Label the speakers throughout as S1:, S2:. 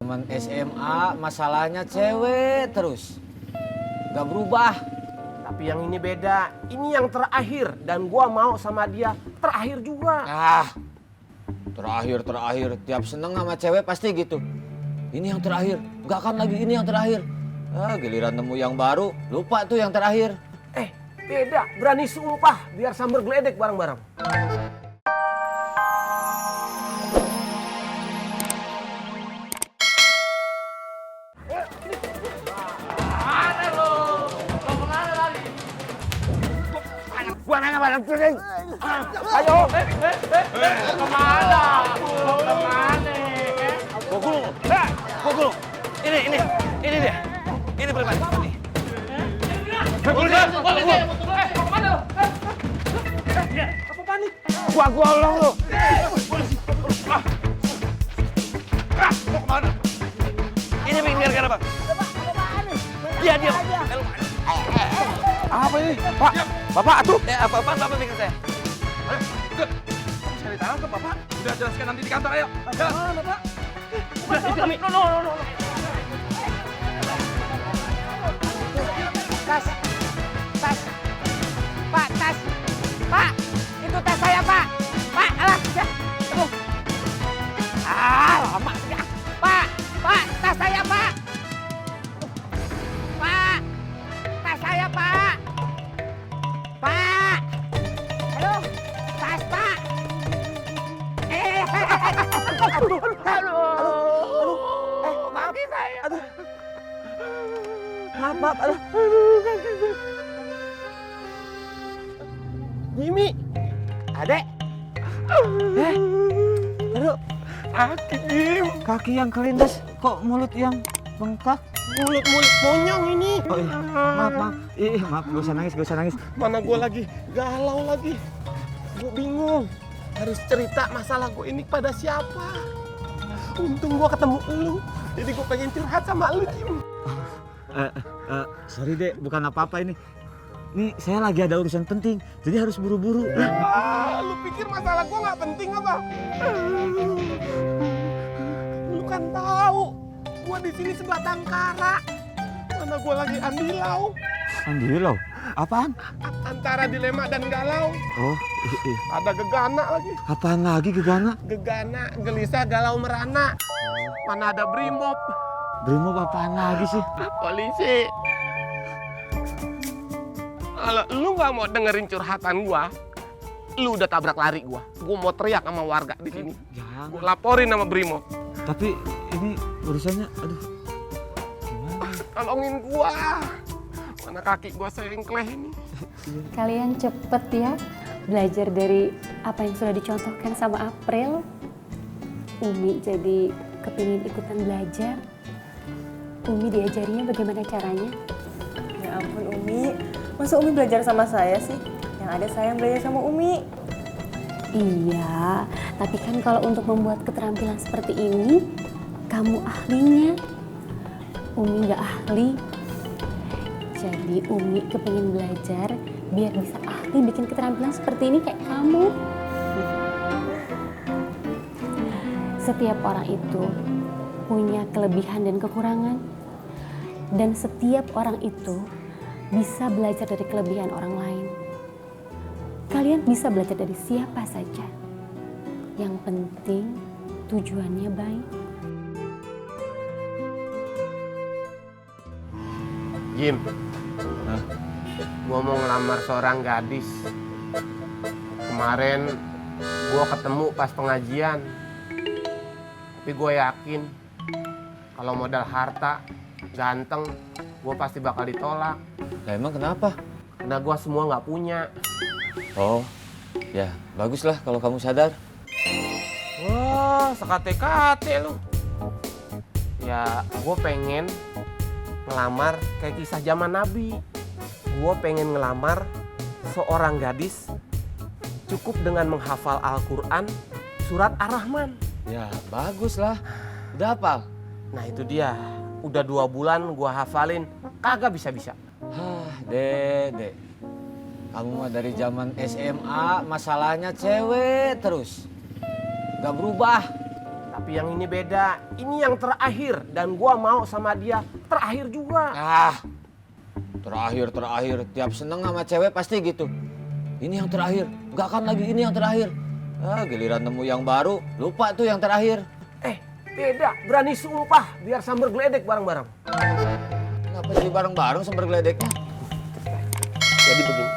S1: zaman SMA masalahnya cewek terus. Gak berubah.
S2: Tapi yang ini beda. Ini yang terakhir. Dan gua mau sama dia terakhir juga.
S1: Terakhir. Tiap seneng sama cewek pasti gitu. Ini yang terakhir. Gak akan lagi ini yang terakhir. Giliran nemu yang baru, lupa tuh yang terakhir.
S2: Beda. Berani sumpah. Biar sambar geledek bareng-bareng.
S3: Gua nanya barang piring. Ayo.
S4: Kemana?
S3: Gua gulung. Ini dia. Ini pribadi.
S4: Apa panik?
S3: Gua golong lu.
S4: Mau kemana?
S3: Ini bikin gara-gara bang. Dia. Apa ini? Pak, bapak atuh. Apa-apaan bapak bikin saya?
S4: Saya ditangkap, Bapak. Udah jelaskan nanti di kantor, ayo. Mana, Pak?
S3: Udah, itu kami. No.
S5: Tas. Pak, tas. Pak, itu tas saya, Pak. Pak, alah, ya. Aduh. Lama. Ya. Pak, tas saya, Pak. Pak, tas saya, Pak. Pak. Aduh, tas, Pak. Kaki saya.
S2: Maaf. Jimmy. Adek.
S5: Aduh,
S2: Kaki, Jim.
S5: kaki yang kelindas, kok mulut yang bengkak?
S2: Mulut monyong ini.
S5: Oh iya, maaf. Maaf, gak usah nangis.
S2: Mana gue lagi galau lagi. Gue bingung. Harus cerita masalah gue ini pada siapa. Untung gue ketemu lu. Jadi gue pengen curhat sama lu, Jim.
S5: Sorry dek, bukan apa-apa ini. Ini saya lagi ada urusan penting, jadi harus buru-buru.
S2: Lu pikir masalah gue nggak penting apa? Lu kan tahu, gue di sini sebatang kara. Mana gue lagi andilau.
S5: Andilau? Apaan?
S2: Antara dilema dan galau.
S5: Oh,
S2: Ada gegana lagi.
S5: apaan lagi gegana?
S2: Gegana, gelisah, galau, merana. Mana ada brimob.
S5: Brimob apaan lagi sih?
S2: Polisi. Kalau lu nggak mau dengerin curhatan gua, lu udah tabrak lari gua. Gua mau teriak sama warga di sini.
S5: Jangan.
S2: Gua laporin sama brimob.
S5: Tapi ini urusannya, aduh. Gimana?
S2: Tolongin gua. Mana kaki gua sengkleh ini.
S6: Kalian cepet ya belajar dari apa yang sudah dicontohkan sama April. Umi jadi kepingin ikutan belajar. Umi diajarinya bagaimana caranya?
S7: Ya ampun Umi, masa Umi belajar sama saya sih? Yang ada saya yang belajar sama Umi.
S6: Iya, tapi kan kalau untuk membuat keterampilan seperti ini, kamu ahlinya. Umi nggak ahli. Jadi Umi kepingin belajar biar bisa ahli bikin keterampilan seperti ini kayak kamu. Setiap orang itu punya kelebihan dan kekurangan. Dan setiap orang itu bisa belajar dari kelebihan orang lain. Kalian bisa belajar dari siapa saja. Yang penting tujuannya baik.
S2: Jim, gua mau ngelamar seorang gadis. Kemarin gua ketemu pas pengajian. Tapi gua yakin kalau modal harta, ganteng, gue pasti bakal ditolak.
S1: Lah emang kenapa?
S2: Karena gue semua nggak punya.
S1: Oh, ya baguslah kalau kamu sadar.
S2: Wah, sekate-kate lu. Ya, gue pengen ngelamar kayak kisah zaman Nabi. Gue pengen ngelamar seorang gadis cukup dengan menghafal Al-Quran surat Ar-Rahman.
S1: Ya baguslah. Udah hafal?
S2: Nah itu dia. Udah 2 bulan gua hafalin, kagak bisa-bisa.
S1: Dek. Kamu mah dari zaman SMA masalahnya cewek terus. Gak berubah.
S2: Tapi yang ini beda. Ini yang terakhir dan gua mau sama dia terakhir juga.
S1: Ah, terakhir. Tiap seneng sama cewek pasti gitu. Ini yang terakhir, nggak akan lagi ini yang terakhir. Ah, giliran nemu yang baru, lupa tuh yang terakhir.
S2: Beda, berani sumpah biar sambar geledek bareng-bareng.
S1: Kenapa jadi bareng-bareng sambar geledeknya?
S2: Jadi begini,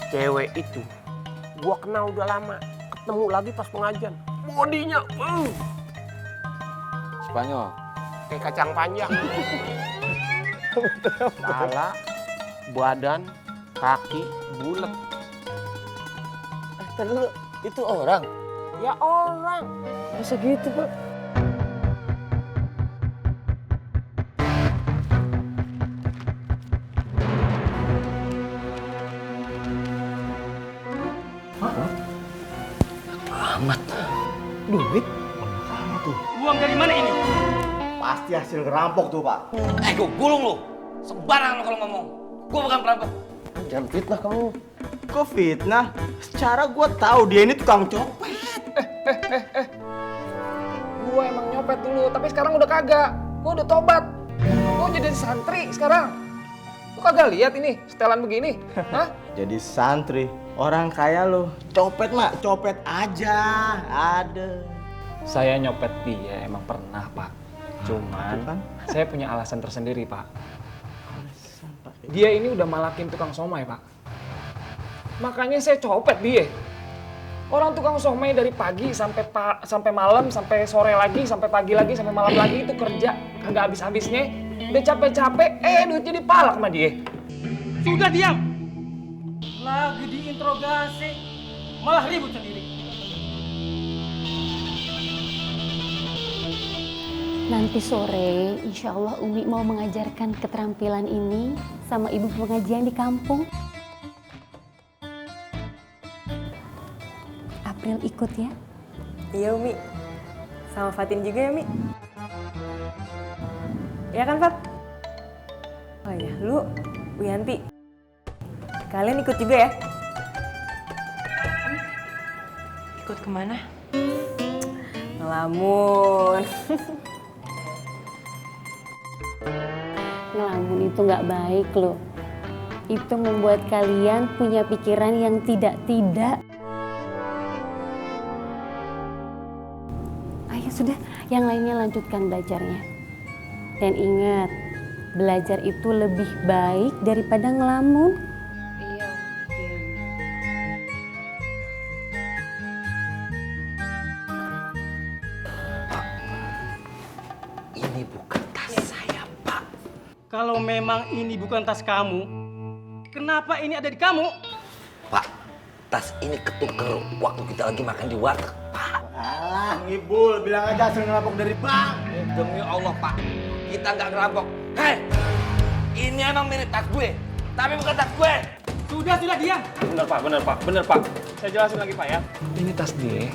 S2: cewek itu gua kenal udah lama, ketemu lagi pas pengajian. Bodinya,
S1: Spanyol.
S2: kayak kacang panjang. Kepala, badan, kaki, bulat.
S1: Tadi dulu, itu orang.
S2: Ya orang.
S1: Masa gitu, Pak?
S2: Duit?
S3: Uang dari mana ini?
S8: Pasti hasil ngerampok tuh, Pak.
S3: Gue gulung lo. Sembarangan lo kalau ngomong. Gue bukan perampok.
S2: Jangan fitnah kamu.
S8: Kok fitnah? Secara gue tahu dia ini tukang copet.
S5: Gue emang nyopet dulu, tapi sekarang udah kagak. Gue udah tobat. Gue jadi santri sekarang. Lu kagak lihat ini setelan begini? Hah?
S8: Jadi santri, orang kaya lo. Copet mak, copet aja. Ada.
S5: Saya nyopet dia emang pernah, Pak. Cuman
S8: Itu kan?
S5: saya punya alasan tersendiri, Pak. Dia ini udah malakin tukang somai, Pak. Makanya saya copet dia. Orang tukang somai dari pagi sampai malam, sampai sore lagi, sampai pagi lagi, sampai malam lagi itu kerja kagak habis-habisnya. Udah capek-capek, duitnya dipalak sama dia.
S3: Sudah diam. Lagi diinterogasi, malah ribut sendiri.
S6: Nanti sore, insya Allah Umi mau mengajarkan keterampilan ini sama ibu pengajian di kampung. April ikut ya?
S7: Iya Umi, sama Fatin juga ya Mi. Iya kan Fat? Oh iya, lu, Wiyanti. Kalian ikut juga ya?
S9: Ikut kemana?
S7: Ngelamun.
S6: Ngelamun itu nggak baik loh. Itu membuat kalian punya pikiran yang tidak-tidak. Ayo sudah, yang lainnya lanjutkan belajarnya. Dan ingat, belajar itu lebih baik daripada ngelamun.
S9: Iya.
S3: Ini bukan tas saya, Pak.
S10: Kalau memang ini bukan tas kamu, kenapa ini ada di kamu?
S3: Pak, tas ini ketuker waktu kita lagi makan di warteg, Pak.
S8: Alah, ngibul. Bilang aja hasil ngerampok dari bank.
S3: Demi Allah, Pak. Kita nggak ngerampok. Hei, ini emang mirip tas gue, tapi bukan tas gue.
S10: Sudah diam.
S5: Bener Pak. Saya jelasin lagi Pak ya. Ini tas dia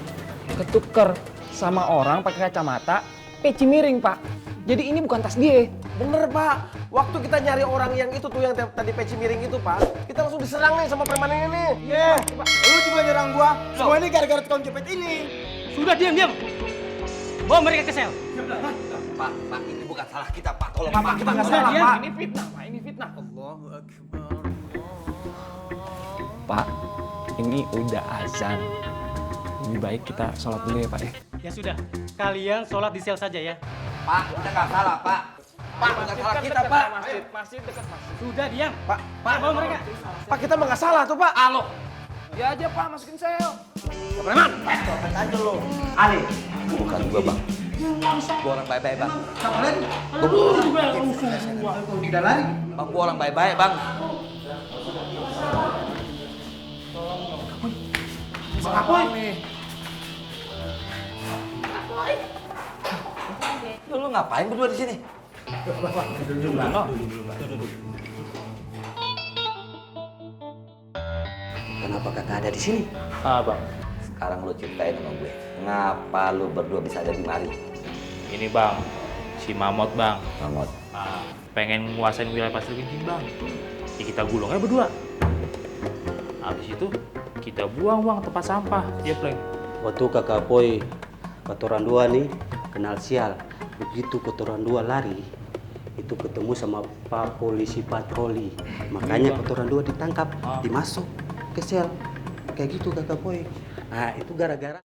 S5: ketuker sama orang pakai kacamata, peci miring Pak. Jadi ini bukan tas dia.
S2: Bener Pak, waktu kita nyari orang yang itu tuh yang tadi peci miring itu Pak, kita langsung diserang nih sama preman ini nih.
S8: Yeah. Lu juga nyerang gua. Semua ini gara-gara tukang copet ini.
S10: Sudah diam. Bawa mereka ke sel.
S3: Pak, ini bukan salah kita, Pak. Tolong,
S2: Pak,
S3: Pak.
S2: kita nggak salah Pak.
S5: Ini fitnah Pak, ini fitnah. Pak, ini udah azan. Lebih baik kita sholat dulu ya Pak ya.
S10: Ya sudah, kalian sholat di sel saja ya.
S3: Pak, kita nggak salah, Pak. Pak, bukan salah kita, Pak.
S5: Masjid dekat masjid.
S10: Sudah diam.
S2: Pak,
S10: Bawa mereka.
S2: Pak kita mah nggak salah tuh Pak.
S3: Alo.
S5: Ya aja Pak, masukin sel.
S2: Preman.
S8: Copet aja lu. Ali.
S3: Bukan gue, Bang. Gue orang baik-baik, Bang.
S8: Udah lari.
S3: Bang, gue orang baik-baik, Bang. Lu ngapain berdua di sini? Kenapa kakak ada di sini?
S11: Bang,
S3: Sekarang lu ceritain sama gue. Ngapa lu berdua bisa ada di mari?
S11: ini bang, si Mamot bang,
S3: Mamot.
S11: pengen nguasain wilayah Pasir Genjing bang. Ya kita gulungnya berdua. Habis itu kita buang tempat sampah, ya Pleng.
S12: Waktu kakak Poi kotoran dua nih kenal sial. Begitu kotoran dua lari, itu ketemu sama Pak Polisi patroli. Makanya kotoran dua ditangkap, dimasuk ke sel. Kayak gitu kakak boy. Nah itu gara-gara